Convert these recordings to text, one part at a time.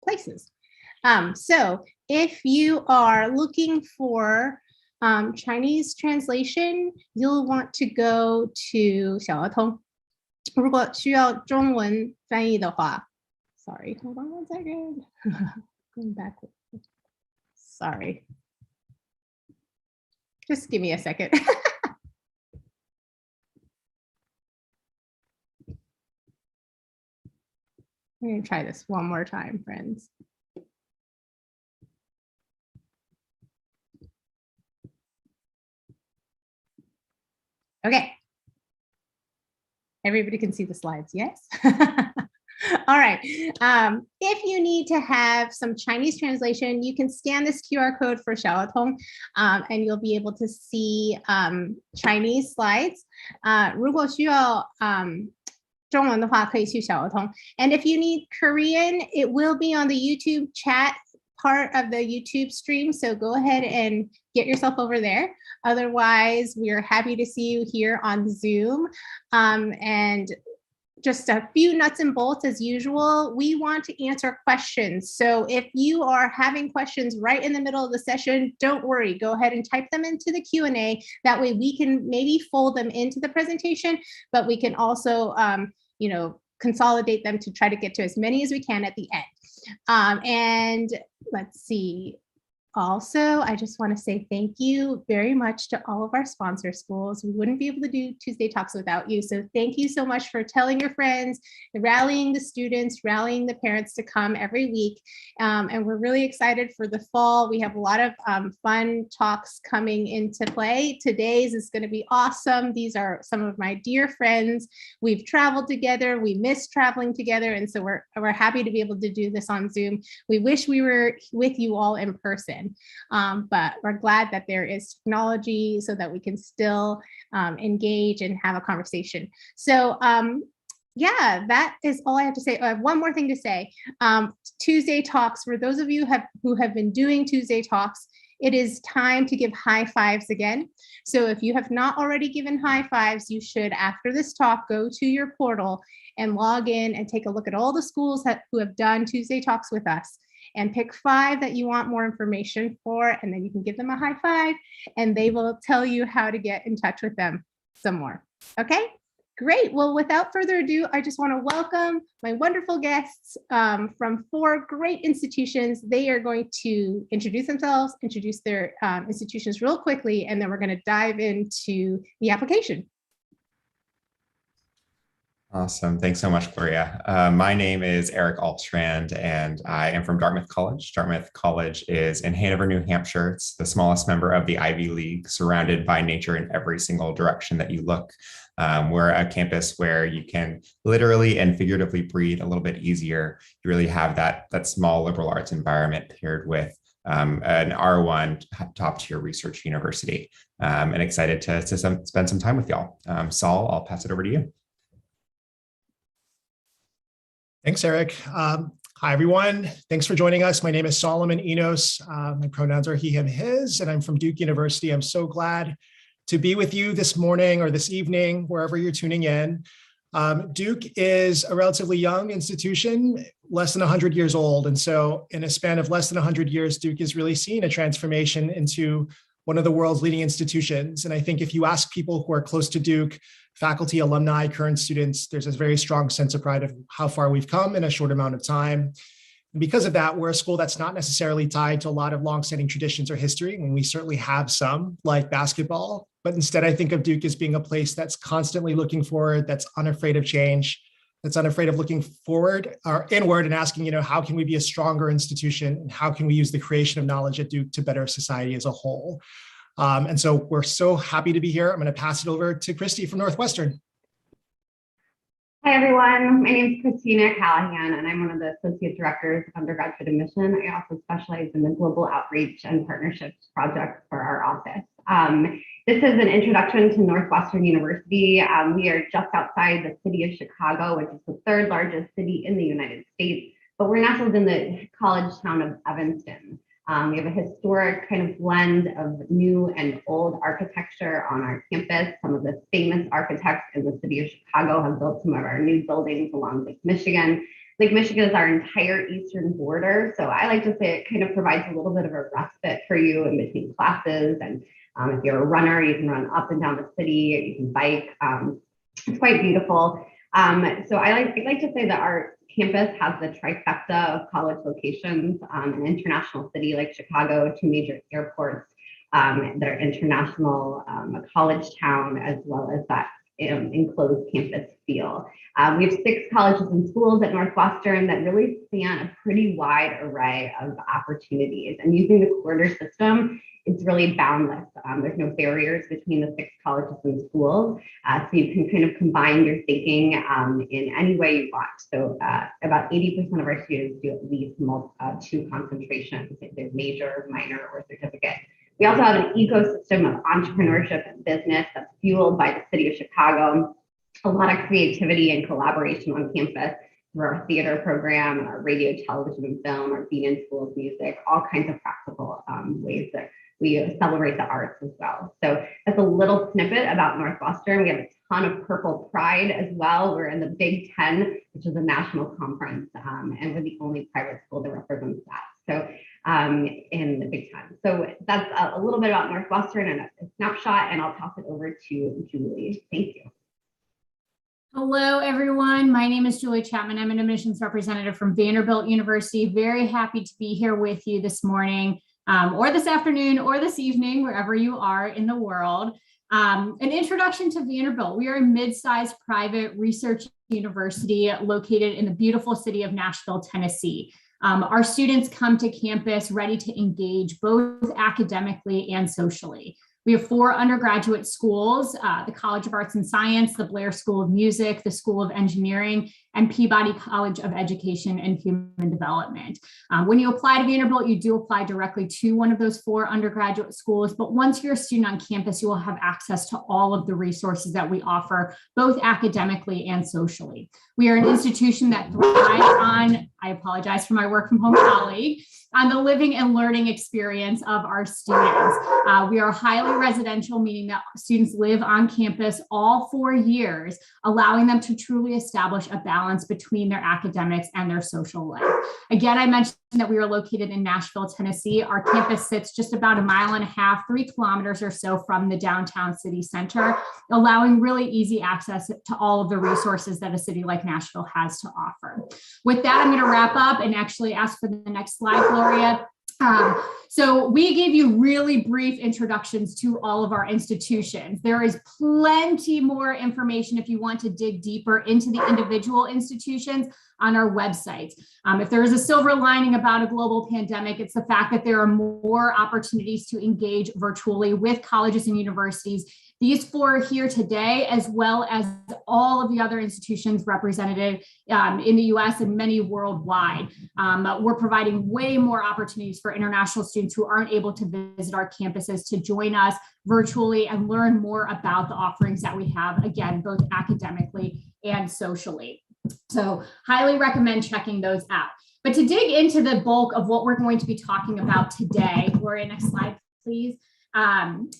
places. So if you are looking for Chinese translation, you'll want to go to 小儿通。如果需要中文翻译的话 sorry, hold on one second. Going backward. Sorry. Just give me a second. I'm going to try this one more time, friends. Okay. Everybody can see the slides, yes? All right. If you need to have some Chinese translation, you can scan this QR code for Xiaotong, and you'll be able to see Chinese slides. 如果需要中文的话，可以去小儿通. And if you need Korean, it will be on the YouTube chat part of the YouTube stream. So go ahead and get yourself over there. Otherwise, we're happy to see you here on Zoom. And just a few nuts and bolts as usual. We want to answer questions. So if you are having questions right in the middle of the session, don't worry, go ahead and type them into the Q&A. That way we can maybe fold them into the presentation, but we can also, consolidate them to try to get to as many as we can at the end. And let's see. Also, I just want to say thank you very much to all of our sponsor schools. We wouldn't be able to do Tuesday Talks without you. So thank you so much for telling your friends, rallying the students, rallying the parents to come every week. And we're really excited for the fall. We have a lot of fun talks coming into play. Today's is going to be awesome. These are some of my dear friends. We've traveled together. We miss traveling together. And so we're happy to be able to do this on Zoom. We wish we were with you all in person. But we're glad that there is technology so that we can still engage and have a conversation. So yeah, that is all I have to say. I have one more thing to say. Tuesday Talks, for those of you who have been doing Tuesday Talks, it is time to give high fives again. So if you have not already given high fives, you should, after this talk, go to your portal and log in and take a look at all the schools who have done Tuesday Talks with us. And pick 5 that you want more information for, and then you can give them a high five, and they will tell you how to get in touch with them some more. Okay, great. Well, without further ado, I just want to welcome my wonderful guests from 4 great institutions. They are going to introduce themselves, introduce their institutions real quickly, and then we're going to dive into the application. Awesome. Thanks so much, Gloria. My name is Eric Altstrand, and I am from Dartmouth College. Dartmouth College is in Hanover, New Hampshire. It's the smallest member of the Ivy League, surrounded by nature in every single direction that you look. We're a campus where you can literally and figuratively breathe a little bit easier. You really have that small liberal arts environment paired with an R1 top tier research university. And excited to spend some time with y'all. Saul, I'll pass it over to you. Thanks, Eric. Hi, everyone. Thanks for joining us. My name is Solomon Enos. My pronouns are he, him, his, and I'm from Duke University. I'm so glad to be with you this morning or this evening, wherever you're tuning in. Duke is a relatively young institution, less than 100 years old. And so in a span of less than 100 years, Duke has really seen a transformation into one of the world's leading institutions. And I think if you ask people who are close to Duke, faculty, alumni, current students, there's a very strong sense of pride of how far we've come in a short amount of time. And because of that, we're a school that's not necessarily tied to a lot of longstanding traditions or history, and we certainly have some, like basketball. But instead, I think of Duke as being a place that's constantly looking forward, that's unafraid of change, that's unafraid of looking forward or inward and asking, how can we be a stronger institution, and how can we use the creation of knowledge at Duke to better society as a whole? And so we're so happy to be here. I'm going to pass it over to Christy from Northwestern. Hi, everyone. My name is Christina Callahan, and I'm one of the Associate Directors of Undergraduate Admission. I also specialize in the Global Outreach and Partnerships projects for our office. This is an introduction to Northwestern University. We are just outside the city of Chicago, which is the 3rd largest city in the United States, but we're nestled in the college town of Evanston. We have a historic kind of blend of new and old architecture on our campus. Some of the famous architects in the city of Chicago have built some of our new buildings along Lake Michigan. Lake Michigan is our entire eastern border. So I like to say it kind of provides a little bit of a respite for you in between classes. And if you're a runner, you can run up and down the city, you can bike. It's quite beautiful. So I like to say that our campus has the trifecta of college locations, an international city like Chicago, 2 major airports, that are international, a college town, as well as that enclosed campus feel. We have 6 colleges and schools at Northwestern that really span a pretty wide array of opportunities. And using the quarter system, it's really boundless. There's no barriers between the 6 colleges and schools. So you can kind of combine your thinking in any way you want. So about 80% of our students do at least 2 concentrations, either major, minor, or certificate. We also have an ecosystem of entrepreneurship and business that's fueled by the city of Chicago. A lot of creativity and collaboration on campus through our theater program, our radio, television, and film, our Bean School of Music, all kinds of practical ways that we celebrate the arts as well. So that's a little snippet about Northwestern. We have a ton of purple pride as well. We're in the Big Ten, which is a national conference, and we're the only private school that represents that. So in the Big Ten. So that's a little bit about Northwestern and a snapshot, and I'll toss it over to Julie. Thank you. Hello, everyone. My name is Julie Chapman. I'm an admissions representative from Vanderbilt University. Very happy to be here with you this morning, or this afternoon, or this evening, wherever you are in the world. An introduction to Vanderbilt. We are a mid-sized private research university located in the beautiful city of Nashville, Tennessee. Our students come to campus ready to engage both academically and socially. We have 4 undergraduate schools, the College of Arts and Science, the Blair School of Music, the School of Engineering, and Peabody College of Education and Human Development. When you apply to Vanderbilt, you do apply directly to one of those 4 undergraduate schools, but once you're a student on campus, you will have access to all of the resources that we offer, both academically and socially. We are an institution that thrives on, I apologize for my work from home colleague, on the living and learning experience of our students. We are highly residential, meaning that students live on campus all 4 years, allowing them to truly establish a balance between their academics and their social life. Again, I mentioned that we are located in Nashville, Tennessee. Our campus sits just about 1.5 miles, 3 kilometers or so from the downtown city center, allowing really easy access to all of the resources that a city like Nashville has to offer. With that, I'm going to wrap up and actually ask for the next slide, Gloria. So we gave you really brief introductions to all of our institutions. There is plenty more information if you want to dig deeper into the individual institutions on our website. If there is a silver lining about a global pandemic, it's the fact that there are more opportunities to engage virtually with colleges and universities. These 4 here today, as well as all of the other institutions represented in the US and many worldwide. We're providing way more opportunities for international students who aren't able to visit our campuses to join us virtually and learn more about the offerings that we have, again, both academically and socially. So highly recommend checking those out. But to dig into the bulk of what we're going to be talking about today, Gloria, next slide, please.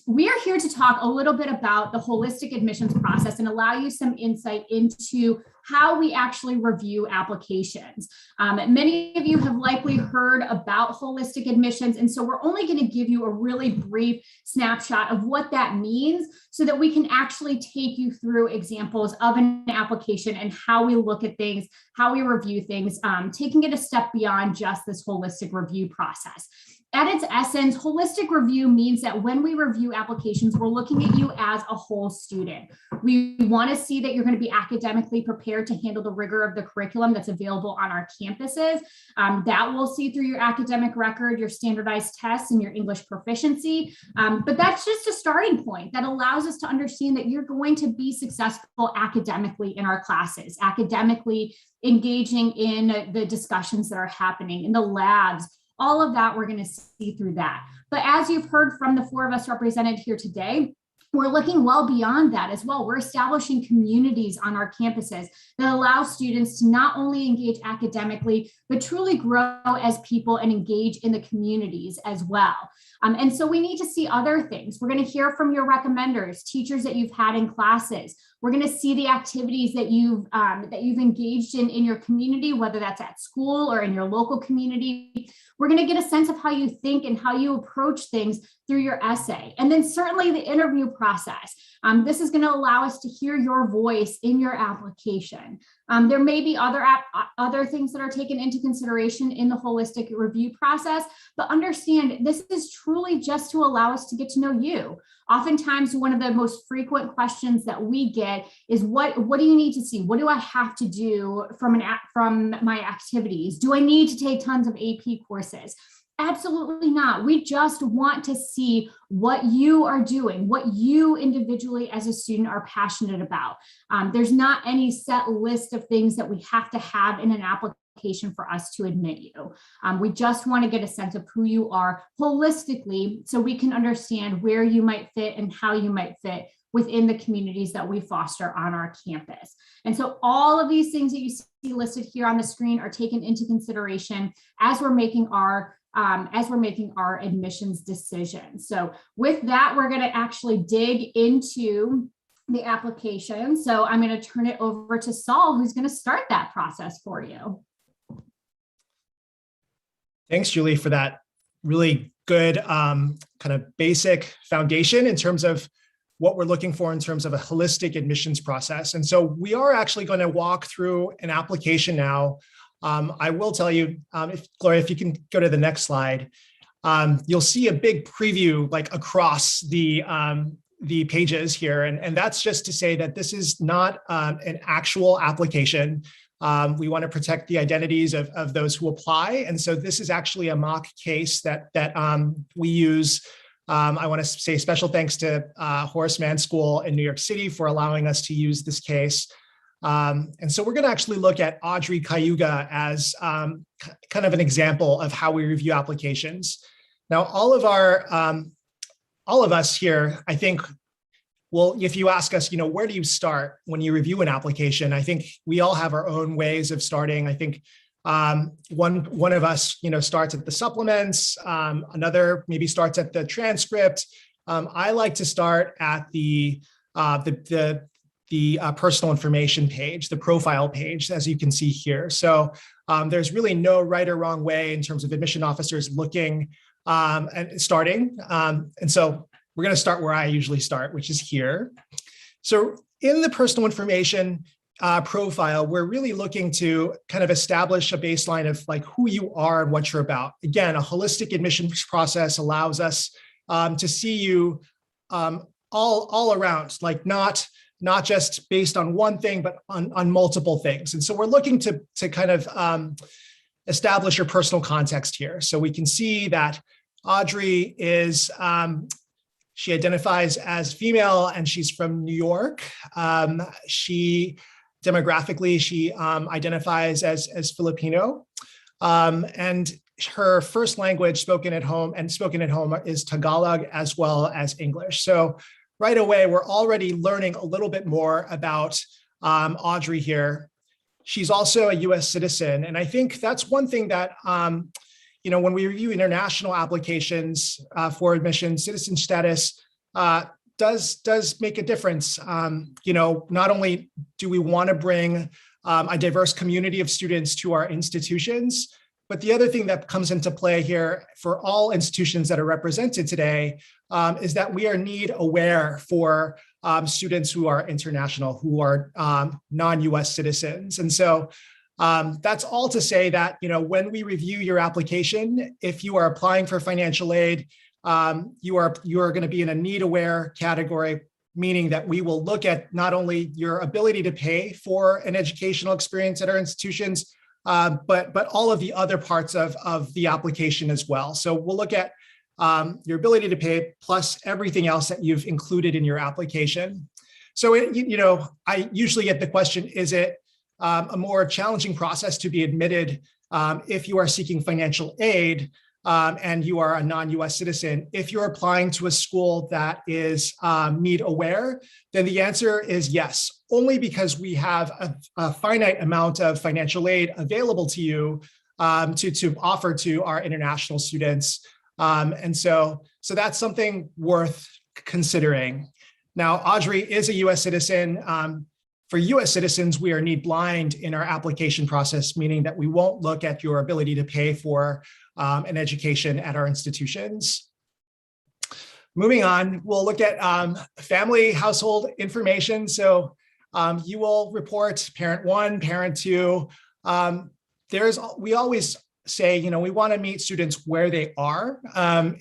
We are here to talk a little bit about the holistic admissions process and allow you some insight into how we actually review applications. Many of you have likely heard about holistic admissions, and so we're only going to give you a really brief snapshot of what that means so that we can actually take you through examples of an application and how we look at things, how we review things, taking it a step beyond just this holistic review process. At its essence, holistic review means that when we review applications, we're looking at you as a whole student. We want to see that you're going to be academically prepared to handle the rigor of the curriculum that's available on our campuses. That we'll see through your academic record, your standardized tests, and your English proficiency. But that's just a starting point that allows us to understand that you're going to be successful academically in our classes, academically engaging in the discussions that are happening in the labs. All of that, we're going to see through that. But as you've heard from the 4 of us represented here today, we're looking well beyond that as well. We're establishing communities on our campuses that allow students to not only engage academically, but truly grow as people and engage in the communities as well. And so we need to see other things. We're going to hear from your recommenders, teachers that you've had in classes. We're going to see the activities that you've engaged in your community, whether that's at school or in your local community. We're going to get a sense of how you think and how you approach things through your essay. And then certainly the interview process. This is going to allow us to hear your voice in your application. There may be other things that are taken into consideration in the holistic review process, but understand this is truly just to allow us to get to know you. Oftentimes, one of the most frequent questions that we get is, what do you need to see? What do I have to do from my activities? Do I need to take tons of AP courses? Absolutely not. We just want to see what you are doing, what you individually as a student are passionate about. There's not any set list of things that we have to have in an application for us to admit you. We just want to get a sense of who you are holistically so we can understand where you might fit and how you might fit within the communities that we foster on our campus. And so all of these things that you see listed here on the screen are taken into consideration as we're making our admissions decision. So with that, we're going to actually dig into the application. So I'm going to turn it over to Saul, who's going to start that process for you. Thanks, Julie, for that really good kind of basic foundation in terms of what we're looking for in terms of a holistic admissions process. And so we are actually going to walk through an application now. I will tell you, Gloria, if you can go to the next slide, you'll see a big preview like across the pages here. And that's just to say that this is not an actual application. We want to protect the identities of those who apply. And so this is actually a mock case that we use. I want to say special thanks to Horace Mann School in New York City for allowing us to use this case. And so we're going to actually look at Audrey Cayuga as kind of an example of how we review applications. Now, all of us here, I think, well, if you ask us, where do you start when you review an application? I think we all have our own ways of starting. I think one of us, starts at the supplements. Another maybe starts at the transcript. I like to start at the personal information page, the profile page, as you can see here. So there's really no right or wrong way in terms of admission officers looking and starting. And so we're going to start where I usually start, which is here. So in the personal information profile, we're really looking to kind of establish a baseline of like who you are and what you're about. Again, a holistic admissions process allows us to see you all around, like not just based on one thing, but on multiple things. And so we're looking to kind of establish your personal context here. So we can see that Audrey is, she identifies as female and she's from New York. Demographically, she identifies as Filipino. And her first language spoken at home is Tagalog as well as English. So right away, we're already learning a little bit more about Audrey here. She's also a US citizen. And I think that's one thing that, when we review international applications for admission, citizen status does make a difference. Not only do we want to bring a diverse community of students to our institutions, but the other thing that comes into play here for all institutions that are represented today is that we are need aware for students who are international, who are non-US citizens. And so that's all to say that, when we review your application, if you are applying for financial aid, you are going to be in a need aware category, meaning that we will look at not only your ability to pay for an educational experience at our institutions, but all of the other parts of the application as well. So we'll look at your ability to pay plus everything else that you've included in your application. So, I usually get the question, is it a more challenging process to be admitted if you are seeking financial aid and you are a non-US citizen? If you're applying to a school that is need aware, then the answer is yes, only because we have a finite amount of financial aid available to you to offer to our international students. And so that's something worth considering. Now, Audrey is a US citizen. For US citizens, we are need blind in our application process, meaning that we won't look at your ability to pay for an education at our institutions. Moving on, we'll look at family household information. So you will report parent one, parent two. We always say, we want to meet students where they are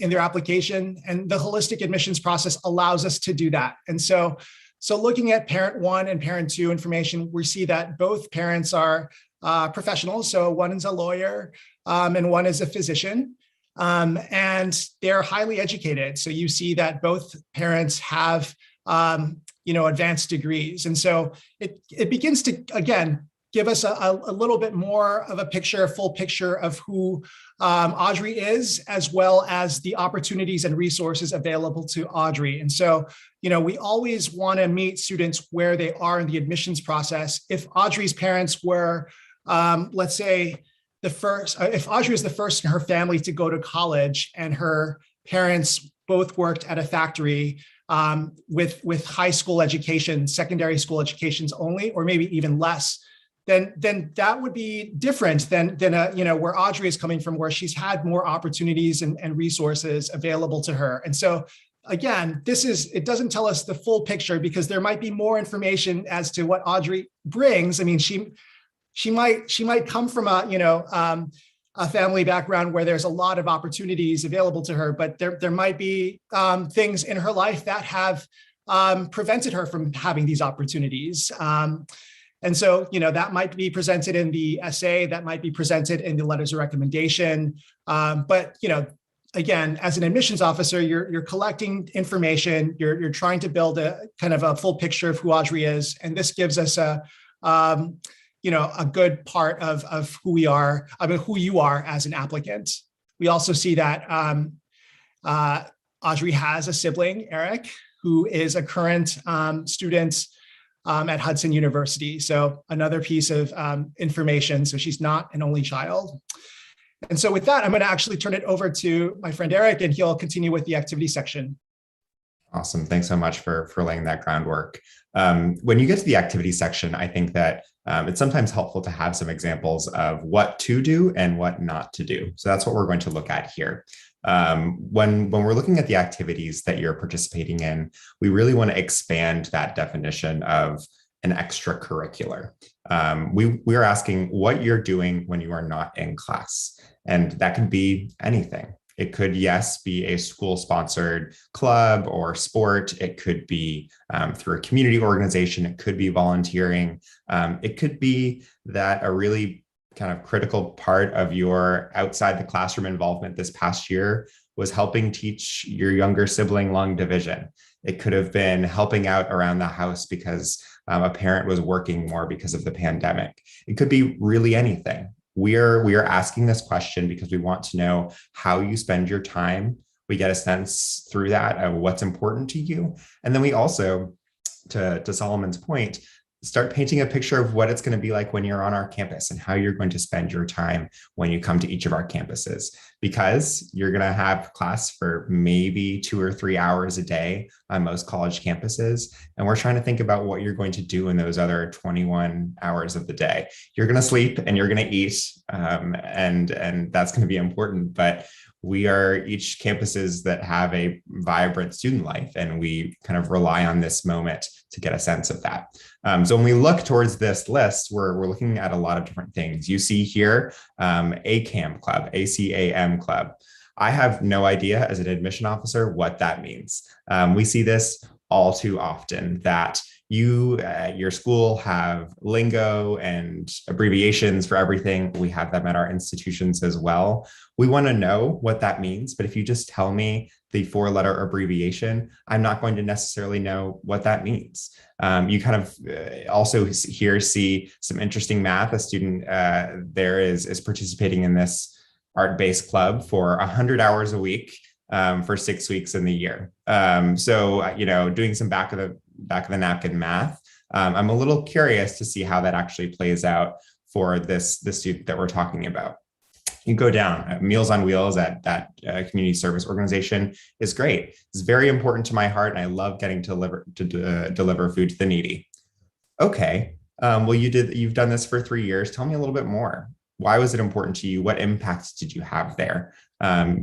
in their application, and the holistic admissions process allows us to do that. And so looking at parent one and parent two information, we see that both parents are professionals. So one is a lawyer and one is a physician, and they're highly educated. So you see that both parents have, advanced degrees. And so it begins to, again, give us a little bit more of a full picture of who Audrey is, as well as the opportunities and resources available to Audrey. And so, we always want to meet students where they are in the admissions process. If Audrey's parents were, let's say, if Audrey was the first in her family to go to college and her parents both worked at a factory with high school education, secondary school educations only, or maybe even less, then that would be different than where Audrey is coming from, where she's had more opportunities and resources available to her. And so again, it doesn't tell us the full picture, because there might be more information as to what Audrey brings. I mean, she might come from a family background where there's a lot of opportunities available to her, but there might be things in her life that have prevented her from having these opportunities. And so, that might be presented in the essay, that might be presented in the letters of recommendation. But, again, as an admissions officer, you're collecting information, you're trying to build a kind of a full picture of who Audrey is. And this gives us a good part of who we are, who you are as an applicant. We also see that Audrey has a sibling, Eric, who is a current student at Hudson University. So another piece of information. So she's not an only child. And so with that, I'm going to actually turn it over to my friend Eric, and he'll continue with the activity section. Awesome. Thanks so much for laying that groundwork. When you get to the activity section, I think that it's sometimes helpful to have some examples of what to do and what not to do. So that's what we're going to look at here. When we're looking at the activities that you're participating in, we really want to expand that definition of an extracurricular. We are asking what you're doing when you are not in class, and that could be anything. It could, yes, be a school-sponsored club or sport. It could be through a community organization. It could be volunteering. It could be that a really kind of critical part of your outside the classroom involvement this past year was helping teach your younger sibling long division. It could have been helping out around the house because a parent was working more because of the pandemic. It could be really anything. We are asking this question because we want to know how you spend your time. We get a sense through that of what's important to you. And then we also, to Solomon's point, start painting a picture of what it's going to be like when you're on our campus and how you're going to spend your time when you come to each of our campuses, because you're going to have class for maybe 2 or 3 hours a day on most college campuses. And we're trying to think about what you're going to do in those other 21 hours of the day. You're going to sleep and you're going to eat, and that's going to be important. But we are each campuses that have a vibrant student life, and we kind of rely on this moment to get a sense of that. So when we look towards this list, we're looking at a lot of different things. You see here, ACAM club, ACAM club. I have no idea as an admission officer what that means. We see this all too often, that your school have lingo and abbreviations for everything. We have them at our institutions as well. We want to know what that means, but if you just tell me the 4-letter abbreviation, I'm not going to necessarily know what that means. You kind of also here see some interesting math. A student there is participating in this art-based club for 100 hours a week for 6 weeks in the year. So, doing some back of the napkin math, I'm a little curious to see how that actually plays out for the student that we're talking about. You go down. Meals on Wheels at that community service organization is great. It's very important to my heart, and I love getting to deliver food to the needy. Okay, well, you've done this for 3 years. Tell me a little bit more. Why was it important to you? What impacts did you have there?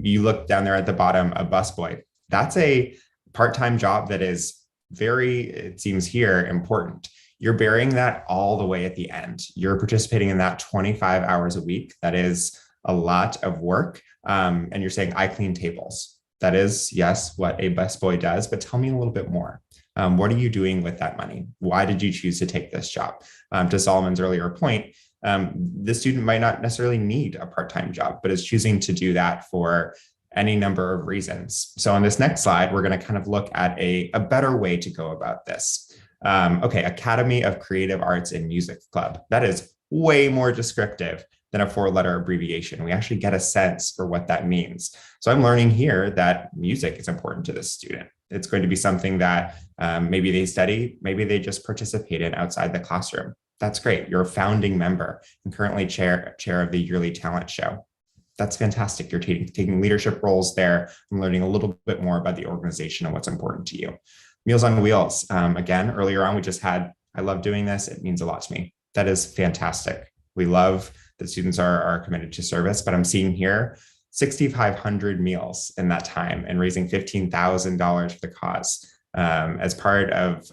You look down there at the bottom, a busboy. That's a part-time job that is very, it seems here, important. You're bearing that all the way at the end. You're participating in that 25 hours a week. That is a lot of work. And you're saying, I clean tables. That is, yes, what a busboy does, but tell me a little bit more. What are you doing with that money? Why did you choose to take this job? To Solomon's earlier point, the student might not necessarily need a part-time job, but is choosing to do that for any number of reasons. So on this next slide, we're going to kind of look at a better way to go about this. Okay, Academy of Creative Arts and Music Club. That is way more descriptive than a 4-letter abbreviation. We actually get a sense for what that means. So I'm learning here that music is important to this student. It's going to be something that maybe they study, maybe they just participate in outside the classroom. That's great. You're a founding member and currently chair of the yearly talent show. That's fantastic. You're taking leadership roles there and learning a little bit more about the organization and what's important to you. Meals on Wheels. Again, earlier on, we just had, I love doing this. It means a lot to me. That is fantastic. We love that students are committed to service, but I'm seeing here 6,500 meals in that time and raising $15,000 for the cause. As part of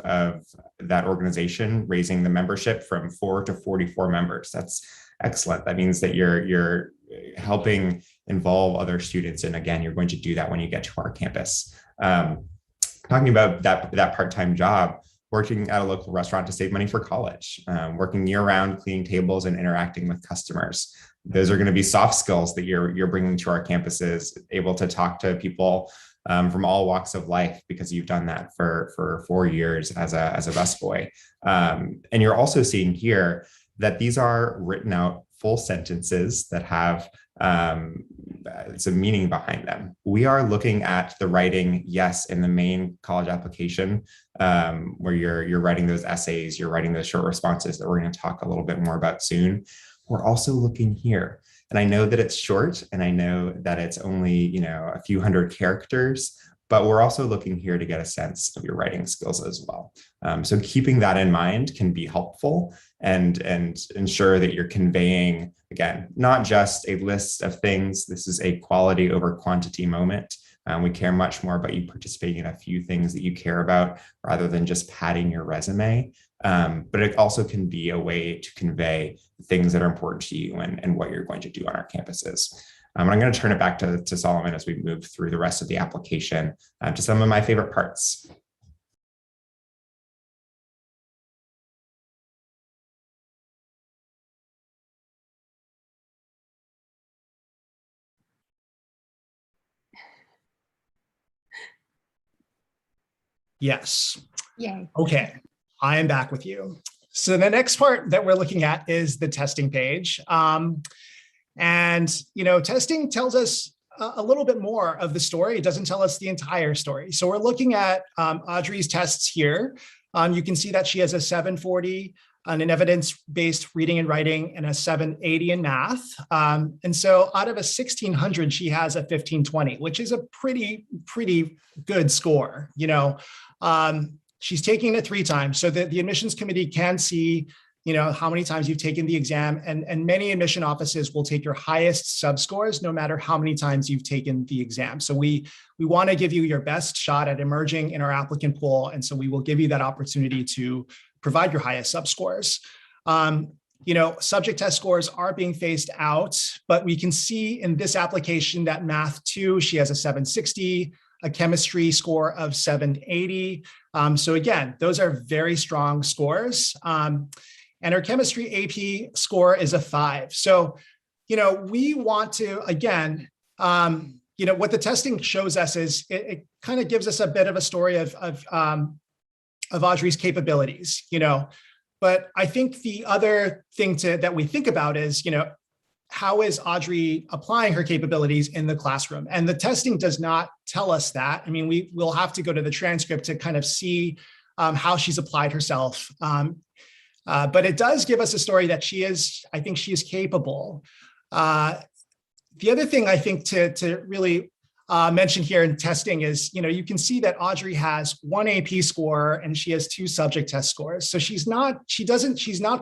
that organization, raising the membership from 4 to 44 members. That's excellent. That means that you're helping involve other students. And again, you're going to do that when you get to our campus. Talking about that part-time job, working at a local restaurant to save money for college, working year-round, cleaning tables and interacting with customers. Those are going to be soft skills that you're bringing to our campuses, able to talk to people from all walks of life, because you've done that for 4 years as a busboy. And you're also seeing here that these are written out full sentences that have some meaning behind them. We are looking at the writing, yes, in the main college application, where you're writing those essays, you're writing those short responses that we're going to talk a little bit more about soon. We're also looking here. And I know that it's short, and I know that it's only, a few hundred characters, but we're also looking here to get a sense of your writing skills as well. So keeping that in mind can be helpful and ensure that you're conveying, again, not just a list of things. This is a quality over quantity moment. We care much more about you participating in a few things that you care about rather than just padding your resume. But it also can be a way to convey things that are important to you and what you're going to do on our campuses. And I'm going to turn it back to Solomon as we move through the rest of the application to some of my favorite parts. Yes. Yay. Okay, I am back with you. So the next part that we're looking at is the testing page. Testing tells us a little bit more of the story. It doesn't tell us the entire story. So we're looking at Audrey's tests here. You can see that she has a 740 on an evidence-based reading and writing and a 780 in math. And so out of a 1600, she has a 1520, which is a pretty good score. She's taking it 3 times. So the admissions committee can see how many times you've taken the exam, and many admission offices will take your highest subscores no matter how many times you've taken the exam. So we want to give you your best shot at emerging in our applicant pool. And so we will give you that opportunity to provide your highest subscores. Subject test scores are being phased out, but we can see in this application that math 2, she has a 760, a chemistry score of 780. So again, those are very strong scores. And her chemistry AP score is a 5. So, we want to, again, what the testing shows us is it kind of gives us a bit of a story of Audrey's capabilities, But I think the other thing that we think about is, how is Audrey applying her capabilities in the classroom? And the testing does not tell us that. I mean, we will have to go to the transcript to kind of see how she's applied herself. But it does give us a story that I think she is capable. The other thing I think to really mention here in testing is, you can see that Audrey has one AP score and she has 2 subject test scores. So she's not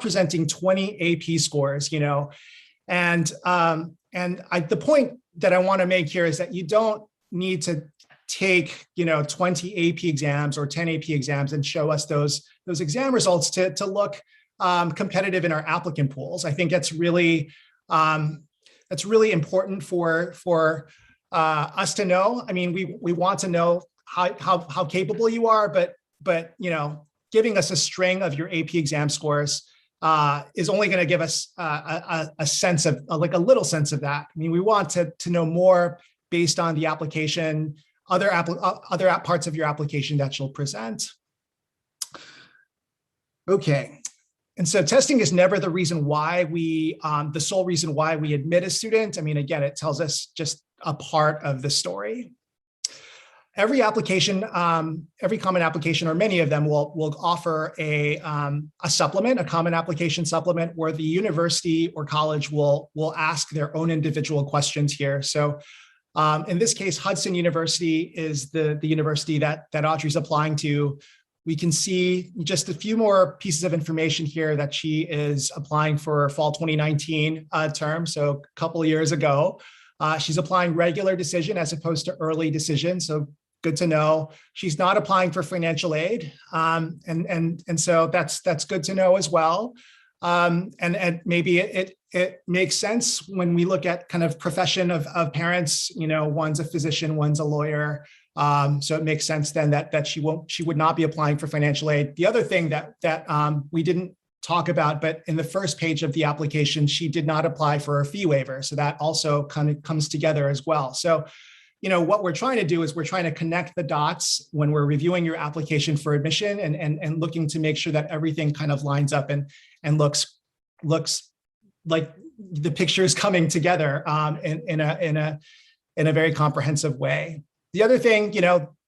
presenting 20 AP scores, and the point that I want to make here is that you don't need to take 20 AP exams or 10 AP exams and show us those exam results to look competitive in our applicant pools. I think that's really important for us to know. I mean, we want to know how capable you are, but giving us a string of your AP exam scores is only going to give us a sense of a little sense of that. I mean, we want to know more based on the application, other parts of your application that you'll present. Okay. And so testing is never the reason why the sole reason why we admit a student. I mean, again, it tells us just a part of the story. Every application, every common application, or many of them will offer a supplement, a common application supplement, where the university or college will ask their own individual questions here. So in this case, Hudson University is the university that Audrey's applying to. We can see just a few more pieces of information here that she is applying for fall 2019 term, so a couple of years ago. She's applying regular decision as opposed to early decision, so good to know. She's not applying for financial aid, and so that's good to know as well. And maybe it makes sense when we look at kind of profession of parents. One's a physician, one's a lawyer. So it makes sense then that she would not be applying for financial aid. The other thing that we didn't talk about, but in the first page of the application, she did not apply for a fee waiver. So that also kind of comes together as well. So, what we're trying to do is we're trying to connect the dots when we're reviewing your application for admission and looking to make sure that everything kind of lines up and looks like the picture is coming together in a very comprehensive way. The other thing,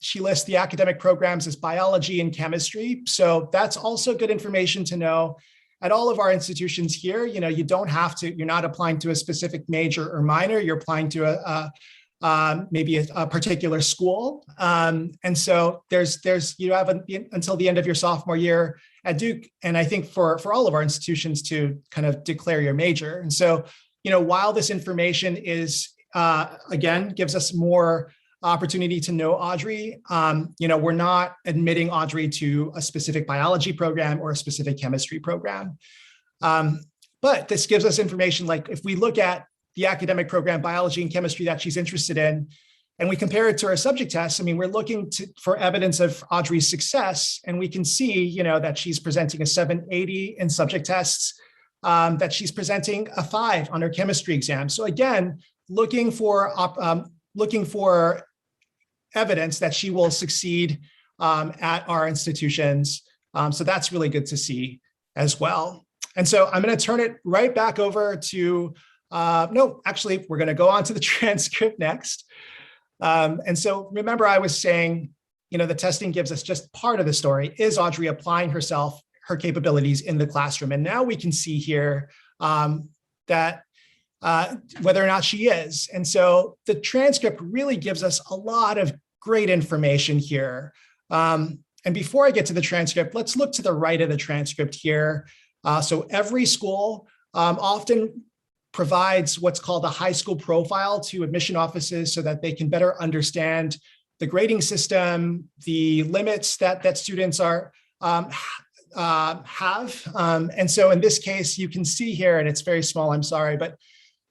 she lists the academic programs as biology and chemistry. So that's also good information to know. At all of our institutions here, you don't have to, you're not applying to a specific major or minor, you're applying to maybe a particular school. And so you have until the end of your sophomore year at Duke. And I think for all of our institutions to kind of declare your major. And so, while this information is, again, gives us more opportunity to know Audrey, we're not admitting Audrey to a specific biology program or a specific chemistry program. But this gives us information, like if we look at the academic program, biology and chemistry, that she's interested in, and we compare it to her subject tests, I mean, we're looking for evidence of Audrey's success, and we can see, that she's presenting a 780 in subject tests, that she's presenting a 5 on her chemistry exam. So again, looking for evidence that she will succeed at our institutions. So that's really good to see as well. And so I'm going to turn it right back over to, no, actually, we're going to go on to the transcript next. And so remember, I was saying, the testing gives us just part of the story. Is Audrey applying her capabilities in the classroom? And now we can see here that whether or not she is. And so the transcript really gives us a lot of great information here. And before I get to the transcript, let's look to the right of the transcript here. So every school often provides what's called a high school profile to admission offices so that they can better understand the grading system, the limits that students have. And so in this case, you can see here, and it's very small, I'm sorry, but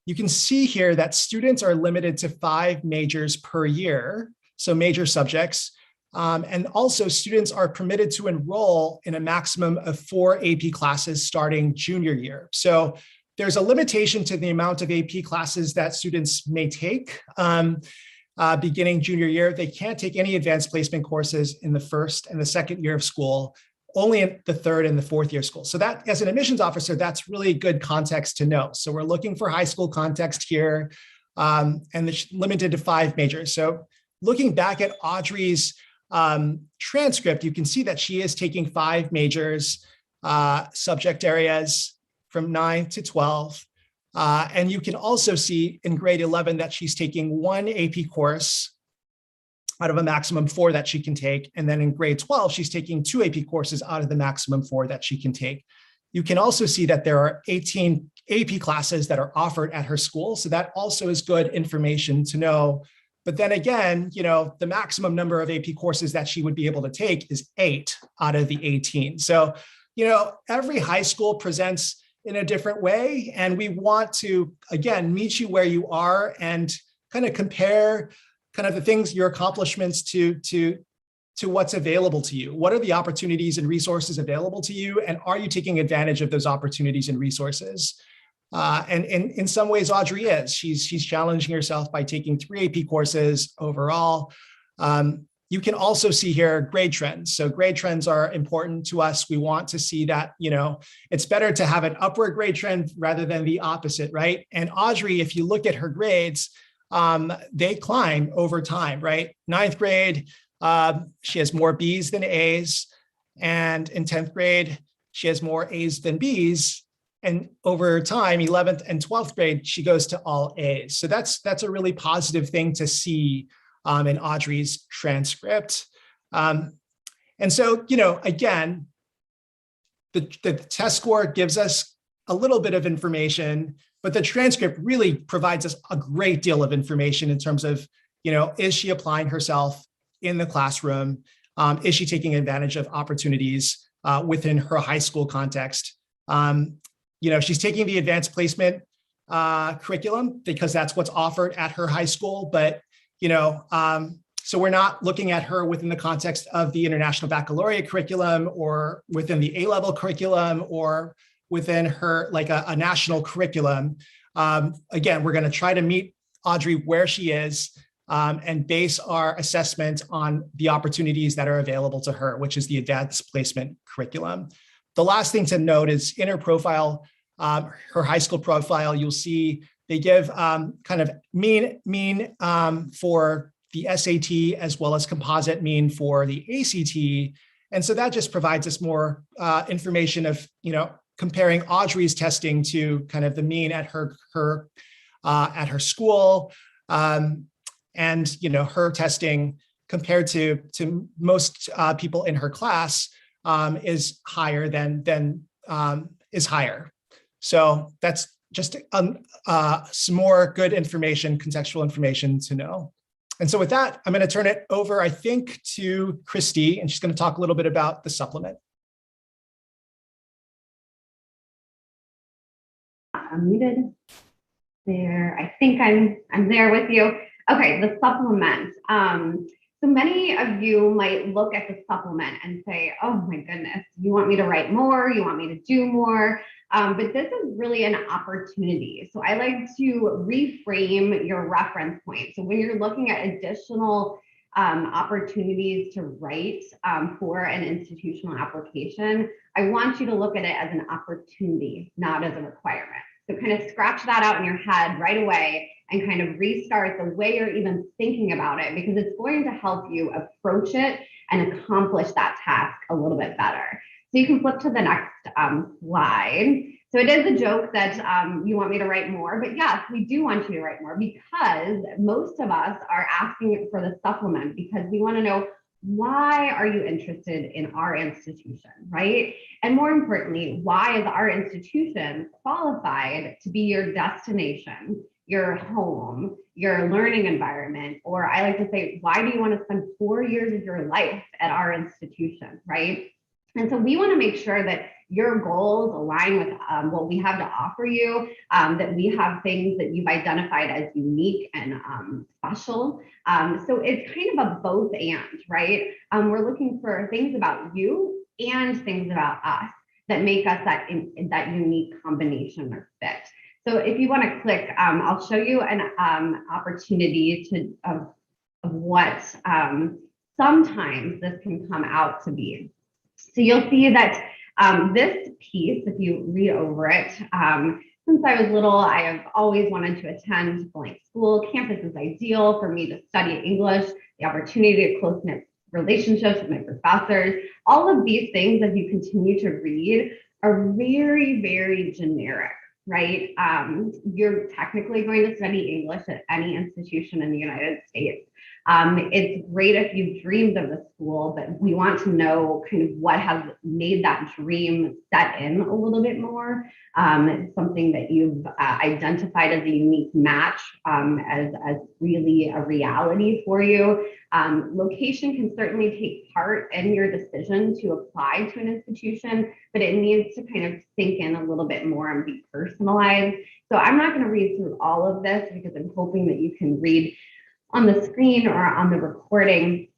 you can see here that students are limited to 5 majors per year, so major subjects. And also students are permitted to enroll in a maximum of 4 AP classes starting junior year. So there's a limitation to the amount of AP classes that students may take beginning junior year. They can't take any advanced placement courses in the first and the second year of school, only in the third and the fourth year of school. So that, as an admissions officer, that's really good context to know. So we're looking for high school context here, and it's limited to 5 majors. So looking back at Audrey's transcript, you can see that she is taking 5 majors, subject areas from 9 to 12. And you can also see in grade 11 that she's taking one AP course out of a maximum 4 that she can take. And then in grade 12, she's taking 2 AP courses out of the maximum 4 that she can take. You can also see that there are 18 AP classes that are offered at her school. So that also is good information to know. But then again, the maximum number of AP courses that she would be able to take is 8 out of the 18. So, every high school presents in a different way. And we want to, again, meet you where you are and kind of compare kind of the things, your accomplishments to what's available to you. What are the opportunities and resources available to you? And are you taking advantage of those opportunities and resources? And in some ways, Audrey is. She's challenging herself by taking 3 AP courses overall. You can also see here grade trends. So grade trends are important to us. We want to see that, it's better to have an upward grade trend rather than the opposite, right? And Audrey, if you look at her grades, they climb over time, right? 9th grade, she has more B's than A's. And in 10th grade, she has more A's than B's. And over time, 11th and 12th grade, she goes to all A's. So that's a really positive thing to see in Audrey's transcript. And so, again, the test score gives us a little bit of information, but the transcript really provides us a great deal of information in terms of, is she applying herself in the classroom? Is she taking advantage of opportunities within her high school context? She's taking the advanced placement curriculum because that's what's offered at her high school. But, so we're not looking at her within the context of the International Baccalaureate curriculum or within the A-level curriculum or within her like a national curriculum. Again, we're going to try to meet Audrey where she is and base our assessment on the opportunities that are available to her, which is the advanced placement curriculum. The last thing to note is in her profile, her high school profile, you'll see they give kind of mean for the SAT as well as composite mean for the ACT. And so that just provides us more information of, comparing Audrey's testing to kind of the mean at her school, and her testing compared to most people in her class is higher than is higher. So that's just some more good information, contextual information to know. And so with that, I'm going to turn it over, I think, to Christy, and she's going to talk a little bit about the supplement. I'm muted there. I think I'm there with you. Okay, the supplement. So many of you might look at the supplement and say, oh my goodness, you want me to write more? You want me to do more? But this is really an opportunity. So I like to reframe your reference point. So when you're looking at additional opportunities to write for an institutional application, I want you to look at it as an opportunity, not as a requirement. So kind of scratch that out in your head right away and kind of restart the way you're even thinking about it, because it's going to help you approach it and accomplish that task a little bit better. So you can flip to the next slide. So it is a joke that you want me to write more, but yes, we do want you to write more because most of us are asking for the supplement because we want to know, why are you interested in our institution, right? And more importantly, why is our institution qualified to be your destination, your home, your learning environment? Or I like to say, why do you want to spend 4 years of your life at our institution, right? And so we want to make sure that your goals align with what we have to offer you, that we have things that you've identified as unique and special. So it's kind of a both and, right? We're looking for things about you and things about us that make us that unique combination or fit. So if you want to click, I'll show you an opportunity of what sometimes this can come out to be. So you'll see that this piece, if you read over it, since I was little, I have always wanted to attend blank school. Campus is ideal for me to study English, the opportunity to close-knit relationships with my professors. All of these things, as you continue to read, are very, very generic, right? You're technically going to study English at any institution in the United States. It's great if you've dreamed of a school, but we want to know kind of what has made that dream set in a little bit more. It's something that you've identified as a unique match, as really a reality for you. Location can certainly take part in your decision to apply to an institution, but it needs to kind of sink in a little bit more and be personalized. So I'm not going to read through all of this because I'm hoping that you can read on the screen or on the recording.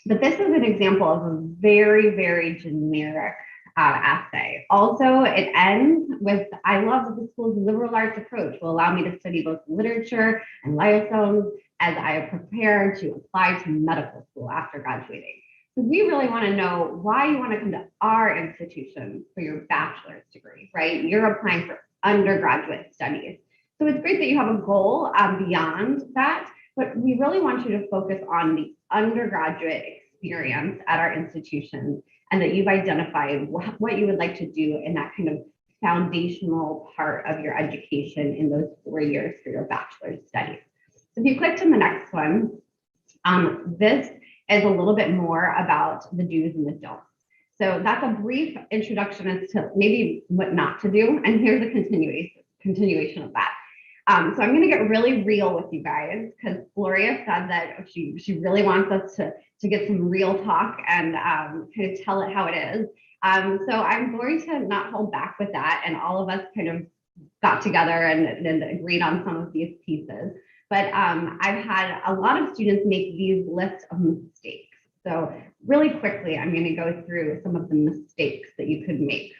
But this is an example of a very, very generic essay. Also, it ends with, I love that the school's liberal arts approach will allow me to study both literature and lyosomes as I prepare to apply to medical school after graduating. So we really want to know why you want to come to our institution for your bachelor's degree, right? You're applying for undergraduate studies. So it's great that you have a goal beyond that, but we really want you to focus on the undergraduate experience at our institutions and that you've identified what you would like to do in that kind of foundational part of your education in those 4 years for your bachelor's studies. So if you click to the next one, this is a little bit more about the do's and the don'ts. So that's a brief introduction as to maybe what not to do. And here's a continuation of that. So I'm going to get really real with you guys because Gloria said that she really wants us to get some real talk and kind of tell it how it is. So I'm going to not hold back with that, and all of us kind of got together and agreed on some of these pieces. But I've had a lot of students make these lists of mistakes. So really quickly, I'm going to go through some of the mistakes that you could make.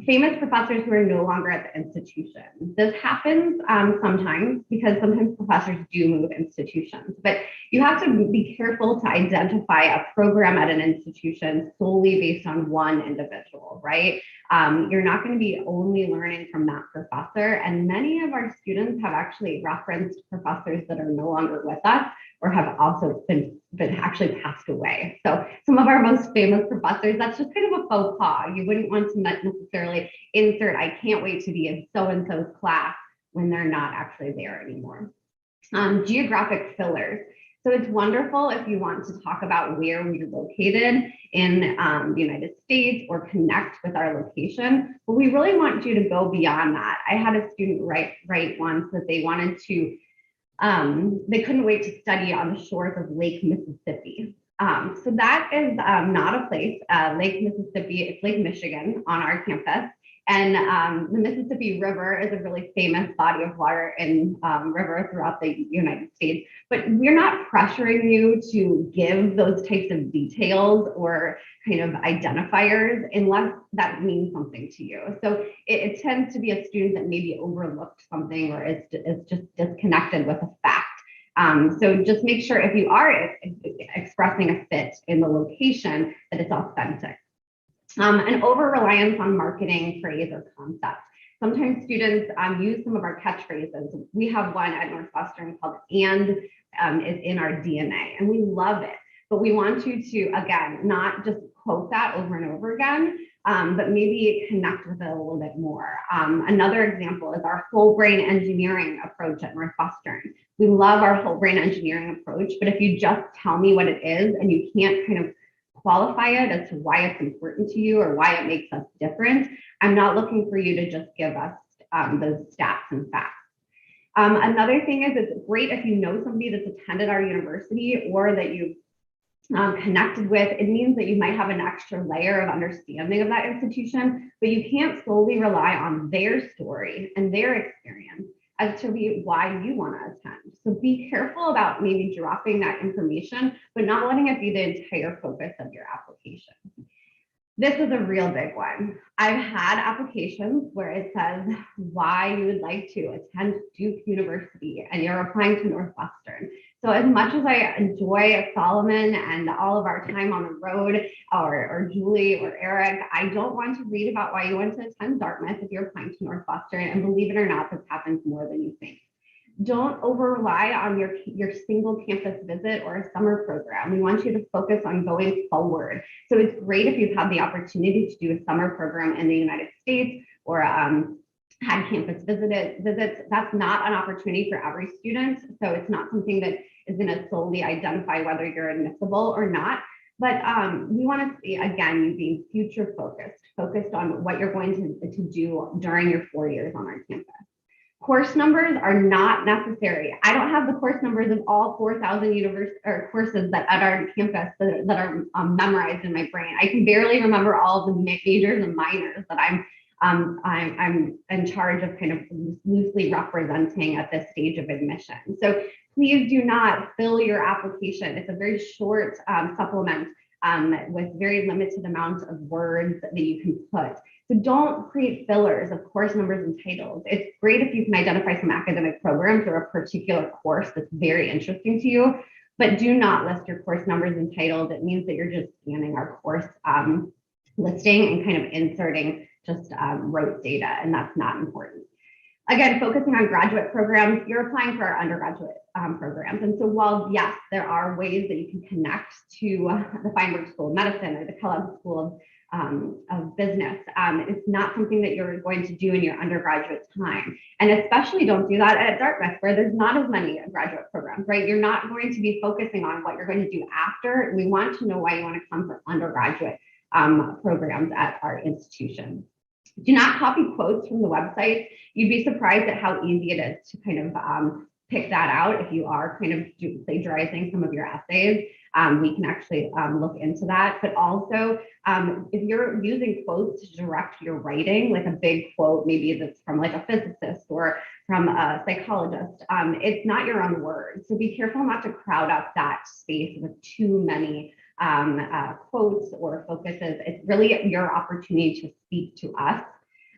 Famous professors who are no longer at the institution. This happens sometimes because sometimes professors do move institutions, but you have to be careful to identify a program at an institution solely based on one individual, right? You're not going to be only learning from that professor, and many of our students have actually referenced professors that are no longer with us or have also been actually passed away. So some of our most famous professors, that's just kind of a faux pas. You wouldn't want to necessarily insert, I can't wait to be in so-and-so's class when they're not actually there anymore. Geographic fillers. So it's wonderful if you want to talk about where we're located in the United States or connect with our location, but we really want you to go beyond that. I had a student write once that they wanted to, they couldn't wait to study on the shores of Lake Mississippi. So that is not a place, Lake Mississippi, it's Lake Michigan on our campus. And the Mississippi River is a really famous body of water and river throughout the United States. But we're not pressuring you to give those types of details or kind of identifiers unless that means something to you. So it tends to be a student that maybe overlooked something or is just disconnected with a fact. So just make sure if you are expressing a fit in the location that it's authentic. An over-reliance on marketing phrase or concept. Sometimes students use some of our catchphrases. We have one at Northwestern called "and" is in our DNA, and we love it. But we want you to, again, not just quote that over and over again, but maybe connect with it a little bit more. Another example is our whole brain engineering approach at Northwestern. We love our whole brain engineering approach, but if you just tell me what it is and you can't kind of qualify it as to why it's important to you or why it makes us different, I'm not looking for you to just give us those stats and facts. Another thing is it's great if you know somebody that's attended our university or that you've connected with. It means that you might have an extra layer of understanding of that institution, but you can't solely rely on their story and their experience as to why you want to attend. So be careful about maybe dropping that information, but not letting it be the entire focus of your application. This is a real big one. I've had applications where it says why you would like to attend Duke University and you're applying to Northwestern. So as much as I enjoy Solomon and all of our time on the road, or Julie or Eric, I don't want to read about why you want to attend Dartmouth if you're applying to Northwestern. And believe it or not, this happens more than you think. Don't over rely on your single campus visit or a summer program. We want you to focus on going forward. So it's great if you've had the opportunity to do a summer program in the United States or had campus visits. That's not an opportunity for every student. So it's not something that is going to solely identify whether you're admissible or not. But we want to see, again, you being future focused on what you're going to do during your 4 years on our campus. Course numbers are not necessary. I don't have the course numbers of all 4,000 courses that at our campus that are memorized in my brain. I can barely remember all of the majors and minors that I'm in charge of kind of loosely representing at this stage of admission. So please do not fill your application. It's a very short supplement with very limited amount of words that you can put. So don't create fillers of course numbers and titles. It's great if you can identify some academic programs or a particular course that's very interesting to you, but do not list your course numbers and titles. It means that you're just scanning our course listing and kind of inserting just rote data, and that's not important. Again, focusing on graduate programs, you're applying for our undergraduate programs. And so while, yes, there are ways that you can connect to the Feinberg School of Medicine or the Kellogg School of Business, it's not something that you're going to do in your undergraduate time. And especially don't do that at Dartmouth, where there's not as many graduate programs, right? You're not going to be focusing on what you're going to do after. We want to know why you want to come for undergraduate programs at our institution. Do not copy quotes from the website. You'd be surprised at how easy it is to kind of pick that out if you are kind of plagiarizing some of your essays. We can actually look into that. But also, if you're using quotes to direct your writing, like a big quote, maybe that's from like a physicist or from a psychologist, it's not your own words. So be careful not to crowd up that space with too many quotes or focuses. It's really your opportunity to speak to us,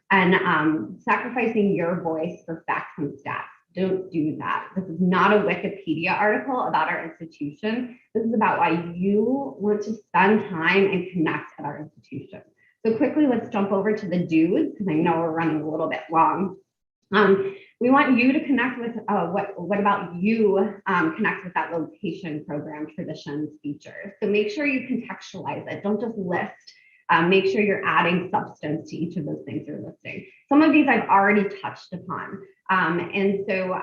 and sacrificing your voice for facts and stats. Don't do that. This is not a Wikipedia article about our institution. This is about why you want to spend time and connect at our institution. So quickly, let's jump over to the do's, because I know we're running a little bit long. We want you to connect with what about you connect with that location, program, traditions, features. So make sure you contextualize it. Don't just list. Make sure you're adding substance to each of those things you're listing. Some of these I've already touched upon. And so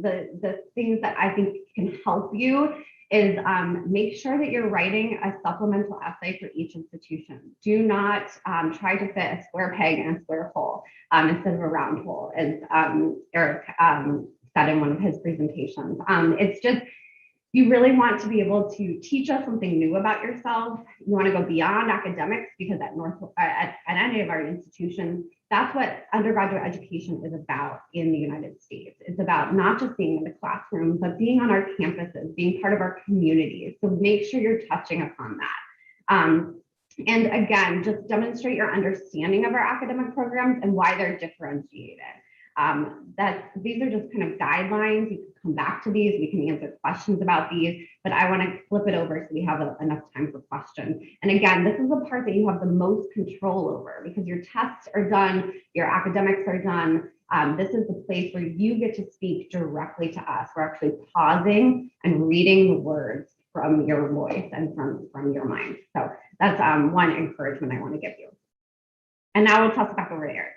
the things that I think can help you is make sure that you're writing a supplemental essay for each institution. Do not try to fit a square peg in a square hole instead of a round hole, as Eric said in one of his presentations. It's just, you really want to be able to teach us something new about yourself. You want to go beyond academics, because at any of our institutions, that's what undergraduate education is about in the United States. It's about not just being in the classroom, but being on our campuses, being part of our communities. So make sure you're touching upon that. And again, just demonstrate your understanding of our academic programs and why they're differentiated. These are just kind of guidelines. You can come back to these. We can answer questions about these, but I want to flip it over so we have enough time for questions. And again, this is the part that you have the most control over, because your tests are done, your academics are done. This is the place where you get to speak directly to us. We're actually pausing and reading the words from your voice and from your mind. So that's one encouragement I want to give you. And now we'll toss it back over to Eric.